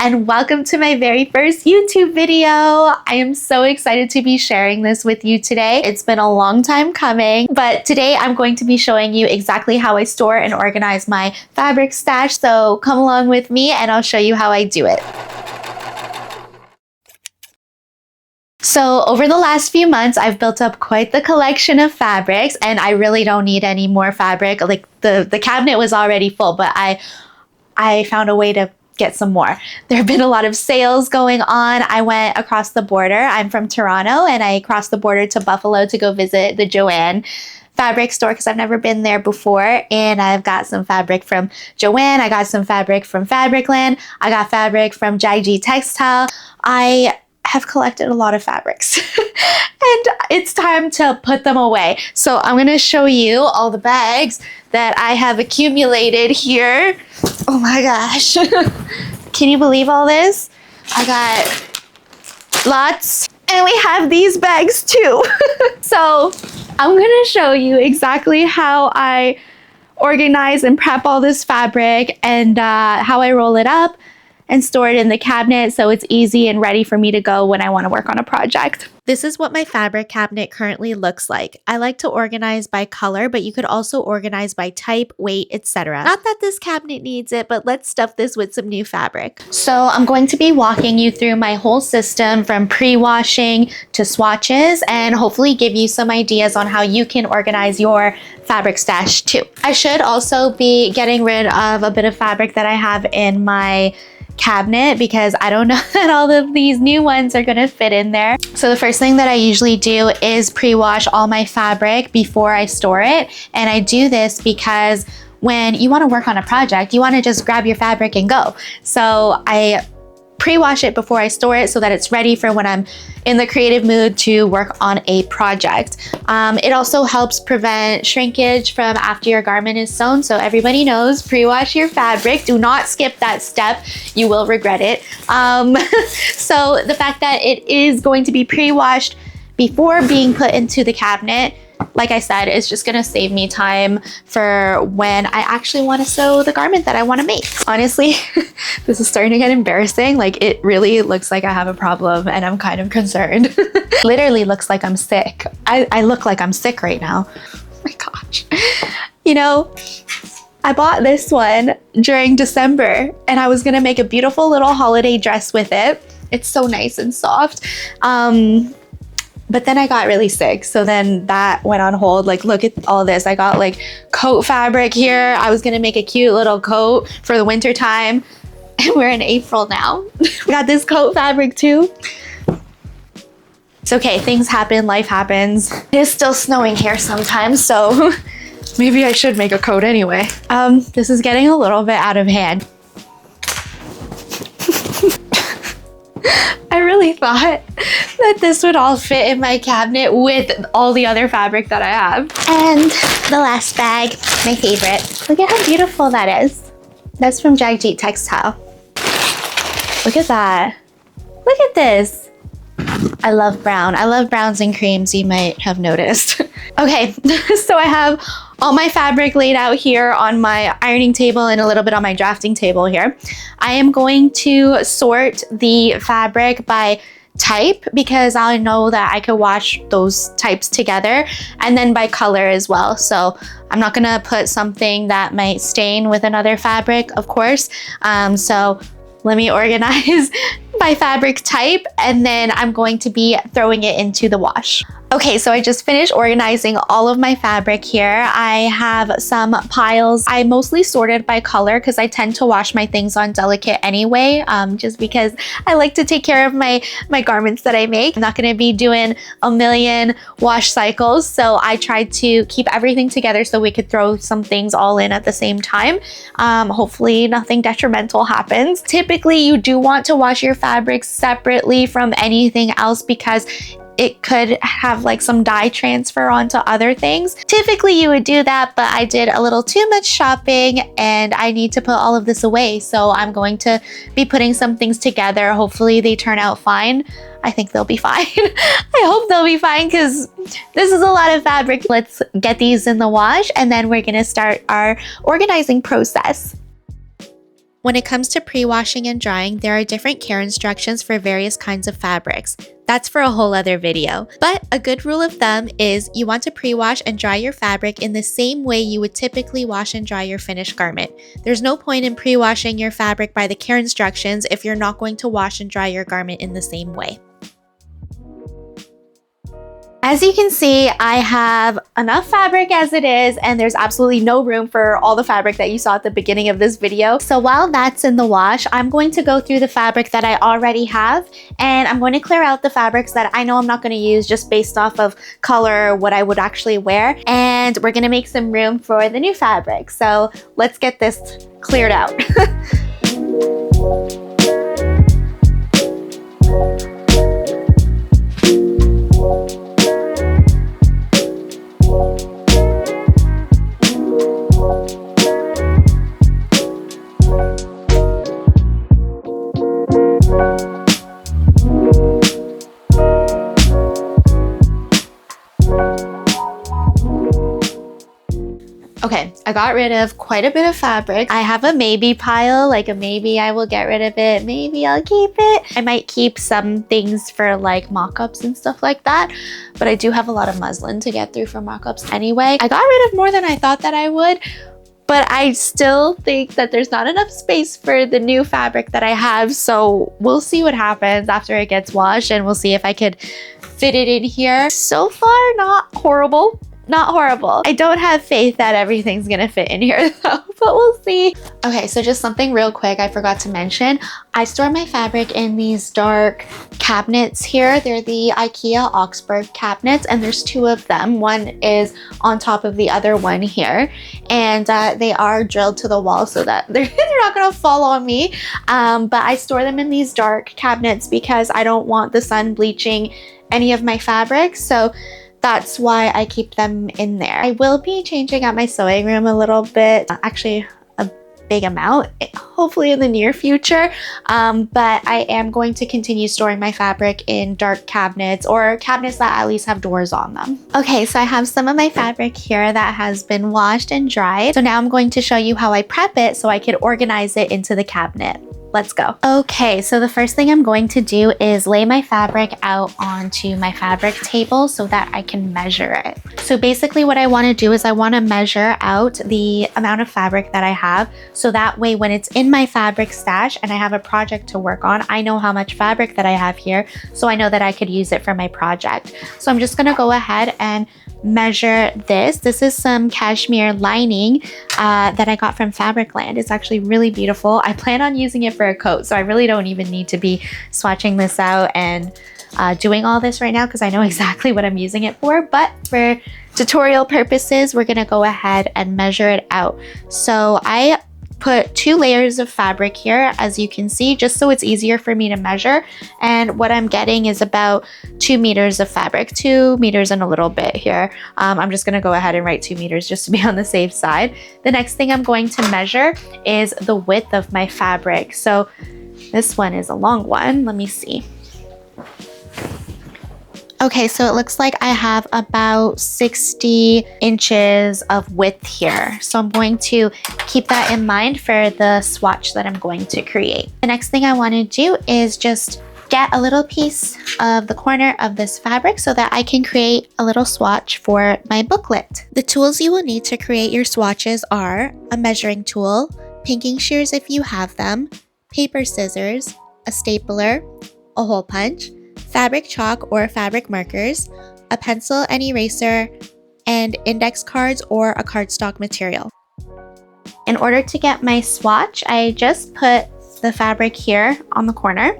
and welcome to my very first YouTube video. I am so excited to be sharing this with you today. It's been a long time coming, but today I'm going to be showing you exactly how I store and organize my fabric stash. So come along with me and I'll show you how I do it. So over the last few months, I've built up quite the collection of fabrics and I really don't need any more fabric. Like the cabinet was already full, but I found a way to get some more. There have been a lot of sales going on. I went across the border. I'm from Toronto and I crossed the border to Buffalo to go visit the Joanne fabric store because I've never been there before, and I've got some fabric from Joanne. I got some fabric from Fabricland. I got fabric from Jai Textile. I have collected a lot of fabrics and it's time to put them away. So I'm going to show you all the bags that I have accumulated here. Oh my gosh. Can you believe all this? I got lots, and we have these bags too. So I'm going to show you exactly how I organize and prep all this fabric and how I roll it up and store it in the cabinet so it's easy and ready for me to go when I want to work on a project. This is what my fabric cabinet currently looks like. I like to organize by color, but you could also organize by type, weight, etc. Not that this cabinet needs it, but let's stuff this with some new fabric. So I'm going to be walking you through my whole system from pre-washing to swatches and hopefully give you some ideas on how you can organize your fabric stash too. I should also be getting rid of a bit of fabric that I have in my cabinet because I don't know that all of these new ones are going to fit in there. So the first thing that I usually do is pre-wash all my fabric before I store it. And I do this because when you want to work on a project, you want to just grab your fabric and go. So I pre-wash it before I store it so that it's ready for when I'm in the creative mood to work on a project. It also helps prevent shrinkage from after your garment is sewn. So everybody knows, pre-wash your fabric. Do not skip that step. You will regret it. So the fact that it is going to be pre-washed before being put into the cabinet, like I said, it's just gonna save me time for when I actually want to sew the garment that I want to make. Honestly, this is starting to get embarrassing. Like, it really looks like I have a problem and I'm kind of concerned. Literally looks like I'm sick. I look like I'm sick right now. Oh my gosh. You know, I bought this one during December and I was gonna make a beautiful little holiday dress with it. It's so nice and soft. But then I got really sick, so then that went on hold. Like, look at all this. I got like coat fabric here. I was gonna make a cute little coat for the winter time, and we're in April now. We got this coat fabric too. It's okay, things happen, life happens. It is still snowing here sometimes, so maybe I should make a coat anyway. This is getting a little bit out of hand. I really thought that this would all fit in my cabinet with all the other fabric that I have. And the last bag, my favorite. Look at how beautiful that is. That's from Jai Textile. Look at that. Look at this. I love brown. I love browns and creams, you might have noticed. Okay, so I have all my fabric laid out here on my ironing table and a little bit on my drafting table here. I am going to sort the fabric by type because I know that I could wash those types together, and then by color as well. So I'm not gonna put something that might stain with another fabric, of course. So let me organize by fabric type, and then I'm going to be throwing it into the wash. Okay, so I just finished organizing all of my fabric here. I have some piles. I mostly sorted by color because I tend to wash my things on delicate anyway, just because I like to take care of my garments that I make. I'm not gonna be doing a million wash cycles, so I tried to keep everything together so we could throw some things all in at the same time. Hopefully nothing detrimental happens. Typically, you do want to wash your fabric separately from anything else because it could have like some dye transfer onto other things. Typically you would do that, but I did a little too much shopping and I need to put all of this away. So I'm going to be putting some things together. Hopefully they turn out fine. I think they'll be fine. I hope they'll be fine because this is a lot of fabric. Let's get these in the wash and then we're gonna start our organizing process. When it comes to pre-washing and drying, there are different care instructions for various kinds of fabrics. That's for a whole other video. But a good rule of thumb is you want to pre-wash and dry your fabric in the same way you would typically wash and dry your finished garment. There's no point in pre-washing your fabric by the care instructions if you're not going to wash and dry your garment in the same way. As you can see, I have enough fabric as it is, and there's absolutely no room for all the fabric that you saw at the beginning of this video. So while that's in the wash, I'm going to go through the fabric that I already have, and I'm going to clear out the fabrics that I know I'm not going to use just based off of color, what I would actually wear, and we're going to make some room for the new fabric. So let's get this cleared out. Okay, I got rid of quite a bit of fabric. I have a maybe pile, like a maybe I will get rid of it, maybe I'll keep it. I might keep some things for like mock-ups and stuff like that, but I do have a lot of muslin to get through for mock-ups anyway. I got rid of more than I thought that I would, but I still think that there's not enough space for the new fabric that I have, so we'll see what happens after it gets washed, and we'll see if I could fit it in here. So far, not horrible. Not horrible. I don't have faith that everything's gonna fit in here though, but we'll see. Okay, so just something real quick I forgot to mention. I store my fabric in these dark cabinets here. They're the IKEA Augsburg cabinets, and there's two of them. One is on top of the other one here, and they are drilled to the wall so that they're not gonna fall on me. But I store them in these dark cabinets because I don't want the sun bleaching any of my fabrics. So that's why I keep them in there. I will be changing out my sewing room a little bit, actually a big amount, hopefully in the near future. But I am going to continue storing my fabric in dark cabinets, or cabinets that at least have doors on them. Okay, so I have some of my fabric here that has been washed and dried. So now I'm going to show you how I prep it so I can organize it into the cabinet. Let's go. Okay, so the first thing I'm going to do is lay my fabric out onto my fabric table so that I can measure it. So basically what I want to do is I want to measure out the amount of fabric that I have, so that way when it's in my fabric stash and I have a project to work on, I know how much fabric that I have here, so I know that I could use it for my project. So I'm just going to go ahead and measure this. This is some cashmere lining that I got from Fabricland. It's actually really beautiful. I plan on using it for a coat, so I really don't even need to be swatching this out and doing all this right now because I know exactly what I'm using it for. But for tutorial purposes, we're gonna go ahead and measure it out. So I put 2 layers of fabric here, as you can see, just so it's easier for me to measure. And what I'm getting is about 2 meters of fabric, 2 meters and a little bit here. I'm just gonna go ahead and write 2 meters just to be on the safe side. The next thing I'm going to measure is the width of my fabric. So this one is a long one. Let me see. Okay, so it looks like I have about 60 inches of width here. So I'm going to keep that in mind for the swatch that I'm going to create. The next thing I want to do is just get a little piece of the corner of this fabric so that I can create a little swatch for my booklet. The tools you will need to create your swatches are a measuring tool, pinking shears if you have them, paper scissors, a stapler, a hole punch, fabric chalk or fabric markers, a pencil and eraser, and index cards or a cardstock material. In order to get my swatch, I just put the fabric here on the corner.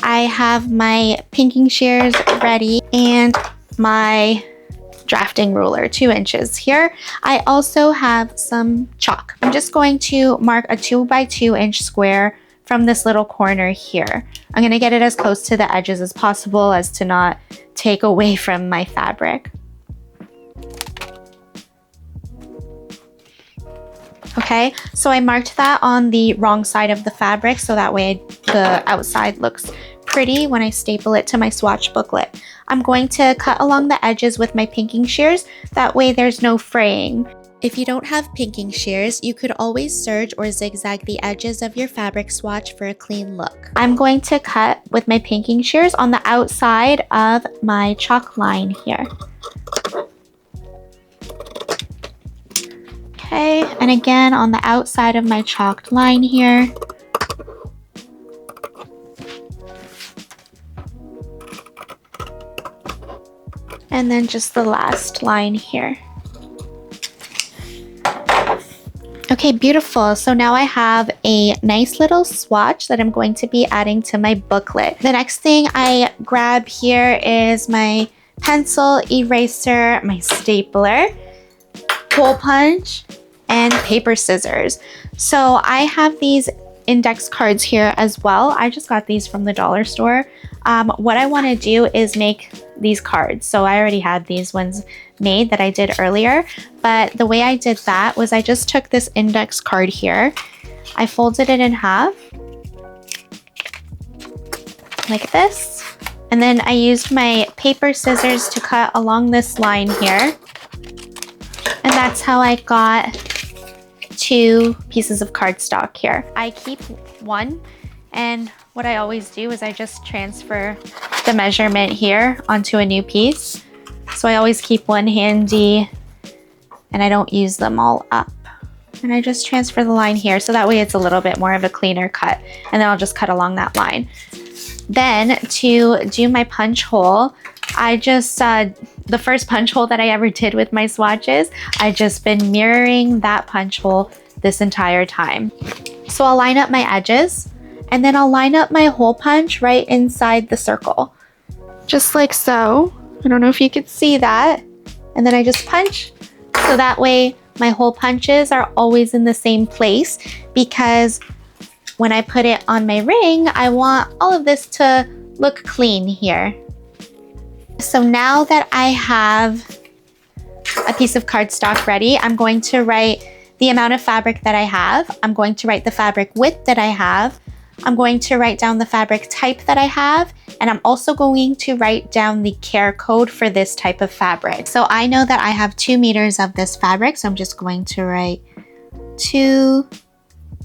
I have my pinking shears ready and my drafting ruler, 2 inches here. I also have some chalk. I'm just going to mark a 2 by 2 inch square from this little corner here. I'm gonna get it as close to the edges as possible as to not take away from my fabric. Okay, so I marked that on the wrong side of the fabric so that way the outside looks pretty when I staple it to my swatch booklet. I'm going to cut along the edges with my pinking shears, that way there's no fraying. If you don't have pinking shears, you could always serge or zigzag the edges of your fabric swatch for a clean look. I'm going to cut with my pinking shears on the outside of my chalk line here. Okay, and again on the outside of my chalked line here. And then just the last line here. Okay, beautiful. So now I have a nice little swatch that I'm going to be adding to my booklet. The next thing I grab here is my pencil, eraser, my stapler, hole punch, and paper scissors. So I have these index cards here as well. I just got these from the dollar store. What I want to do is make these cards. So I already had these ones made that I did earlier, but the way I did that was I just took this index card here, I folded it in half like this, and then I used my paper scissors to cut along this line here, and that's how I got 2 pieces of cardstock here. I keep one, and what I always do is I just transfer the measurement here onto a new piece. So I always keep one handy and I don't use them all up. And I just transfer the line here so that way it's a little bit more of a cleaner cut, and then I'll just cut along that line. Then to do my punch hole, I just, the first punch hole that I ever did with my swatches, I just been mirroring that punch hole this entire time. So I'll line up my edges, and then I'll line up my hole punch right inside the circle. Just like so. I don't know if you could see that. And then I just punch, so that way my hole punches are always in the same place, because when I put it on my ring, I want all of this to look clean here. So now that I have a piece of cardstock ready, I'm going to write the amount of fabric that I have. I'm going to write the fabric width that I have. I'm going to write down the fabric type that I have, and I'm also going to write down the care code for this type of fabric. So I know that I have 2 meters of this fabric, so I'm just going to write 2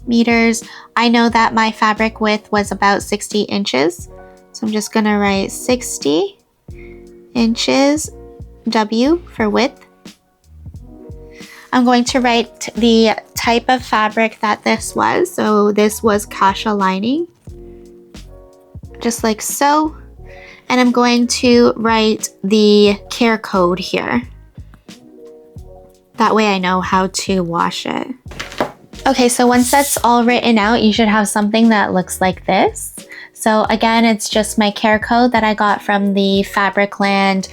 meters. I know that my fabric width was about 60 inches, so I'm just gonna write 60 inches W for width. I'm going to write the type of fabric that this was. So this was kasha lining, just like so. And I'm going to write the care code here. That way I know how to wash it. Okay, so once that's all written out, you should have something that looks like this. So again, it's just my care code that I got from the Fabricland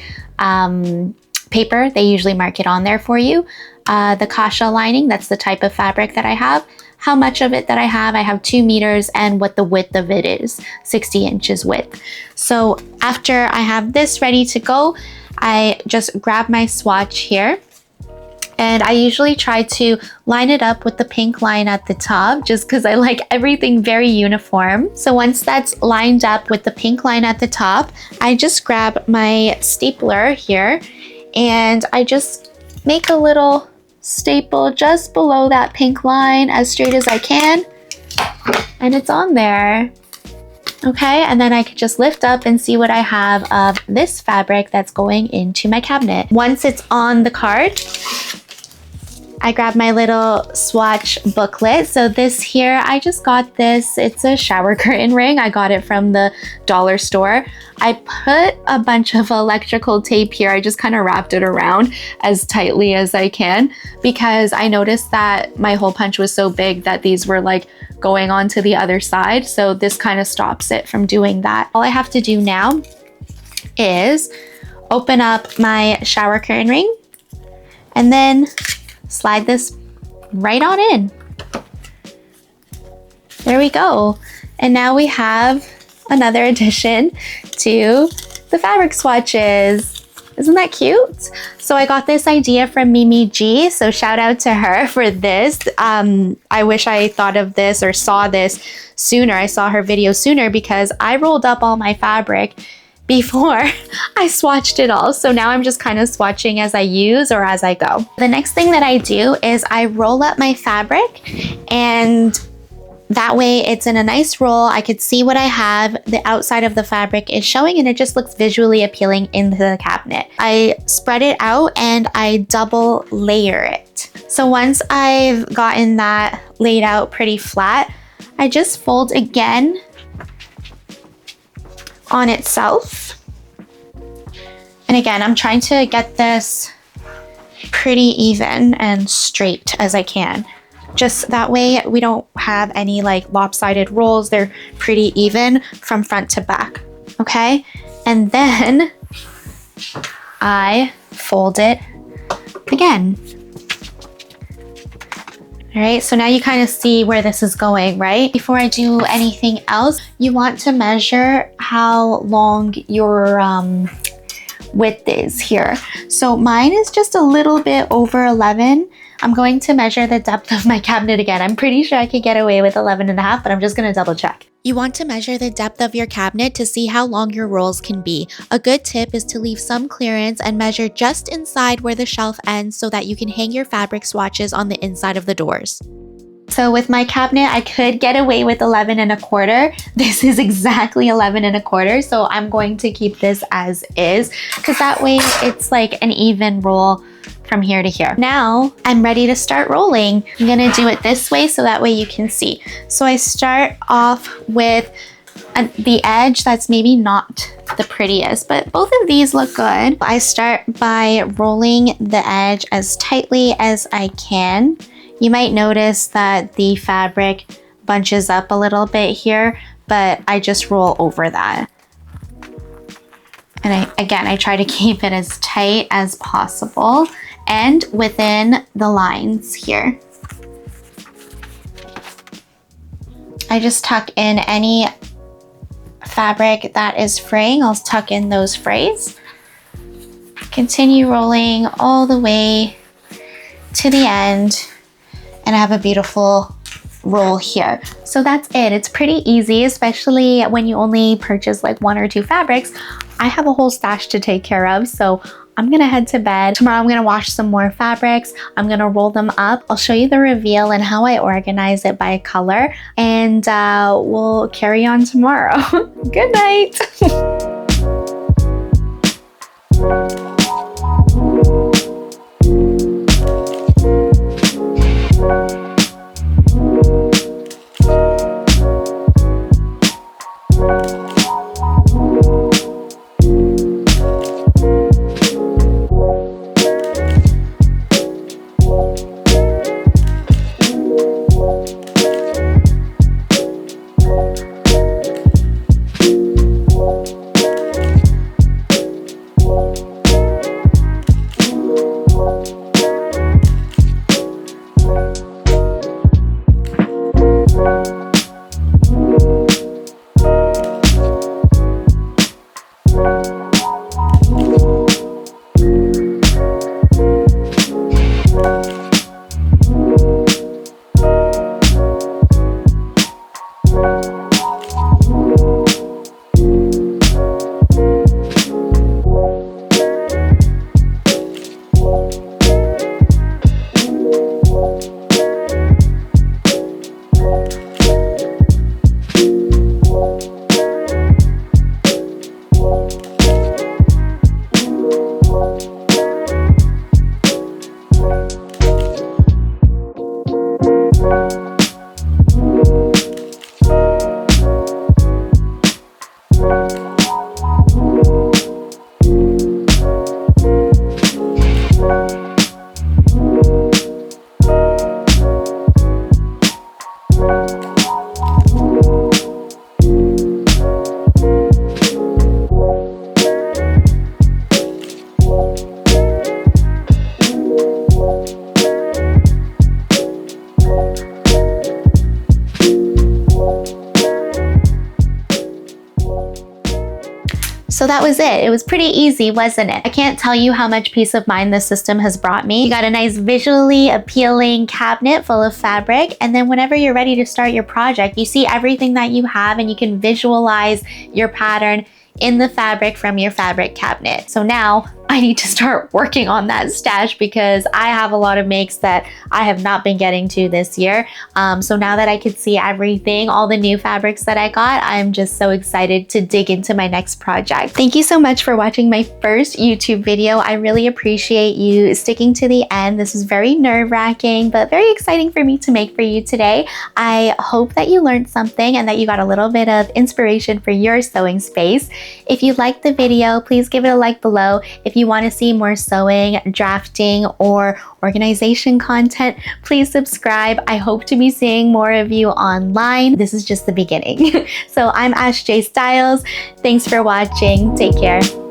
paper. They usually mark it on there for you. The kasha lining, that's the type of fabric that I have. How much of it that I have 2 meters, and what the width of it is, 60 inches width. So after I have this ready to go, I just grab my swatch here. And I usually try to line it up with the pink line at the top, just because I like everything very uniform. So once that's lined up with the pink line at the top, I just grab my stapler here, and I just make a little staple just below that pink line as straight as I can, and it's on there. Okay, and then I could just lift up and see what I have of this fabric that's going into my cabinet. Once it's on the card, I grab my little swatch booklet. So this here, I just got this. It's a shower curtain ring. I got it from the dollar store. I put a bunch of electrical tape here. I just kind of wrapped it around as tightly as I can, because I noticed that my hole punch was so big that these were like going on to the other side. So this kind of stops it from doing that. All I have to do now is open up my shower curtain ring and then slide this right on in. There we go. And now we have another addition to the fabric swatches. Isn't that cute? So I got this idea from Mimi G, so shout out to her for this. I wish I thought of this or saw this sooner. I saw her video sooner, because I rolled up all my fabric before I swatched it all. So now I'm just kind of swatching as I use or as I go. The next thing that I do is I roll up my fabric, and that way it's in a nice roll. I could see what I have. The outside of the fabric is showing and it just looks visually appealing into the cabinet. I spread it out and I double layer it. So once I've gotten that laid out pretty flat, I just fold again on itself. And again, I'm trying to get this pretty even and straight as I can. Just that way we don't have any like lopsided rolls. They're pretty even from front to back, okay? And then I fold it again. All right, so now you kind of see where this is going, right? Before I do anything else, you want to measure how long your width is here. So mine is just a little bit over 11. I'm going to measure the depth of my cabinet again. I'm pretty sure I could get away with 11.5, but I'm just gonna double check. You want to measure the depth of your cabinet to see how long your rolls can be. A good tip is to leave some clearance and measure just inside where the shelf ends so that you can hang your fabric swatches on the inside of the doors. So with my cabinet, I could get away with 11.25. This is exactly 11.25, so I'm going to keep this as is because that way it's like an even roll from here to here. Now I'm ready to start rolling. I'm gonna do it this way so that way you can see. So I start off with the edge that's maybe not the prettiest, but both of these look good. I start by rolling the edge as tightly as I can. You might notice that the fabric bunches up a little bit here, but I just roll over that. And I try to keep it as tight as possible and within the lines here. I just tuck in any fabric that is fraying. I'll tuck in those frays. Continue rolling all the way to the end, and I have a beautiful roll here. So that's it. It's pretty easy, especially when you only purchase like 1 or 2 fabrics. I have a whole stash to take care of, so I'm gonna head to bed. Tomorrow I'm gonna wash some more fabrics. I'm gonna roll them up. I'll show you the reveal and how I organize it by color, and we'll carry on tomorrow. Good night. So that was it. It was pretty easy, wasn't it? I can't tell you how much peace of mind this system has brought me. You got a nice visually appealing cabinet full of fabric, and then whenever you're ready to start your project, you see everything that you have and you can visualize your pattern in the fabric from your fabric cabinet. So now I need to start working on that stash because I have a lot of makes that I have not been getting to this year. So now that I can see everything, all the new fabrics that I got, I'm just so excited to dig into my next project. Thank you so much for watching my first YouTube video. I really appreciate you sticking to the end. This is very nerve-wracking, but very exciting for me to make for you today. I hope that you learned something and that you got a little bit of inspiration for your sewing space. If you liked the video, please give it a like below. If you want to see more sewing, drafting, or organization content, please subscribe. I hope to be seeing more of you online. This is just the beginning. So I'm Ash J Styles. Thanks for watching. Take care.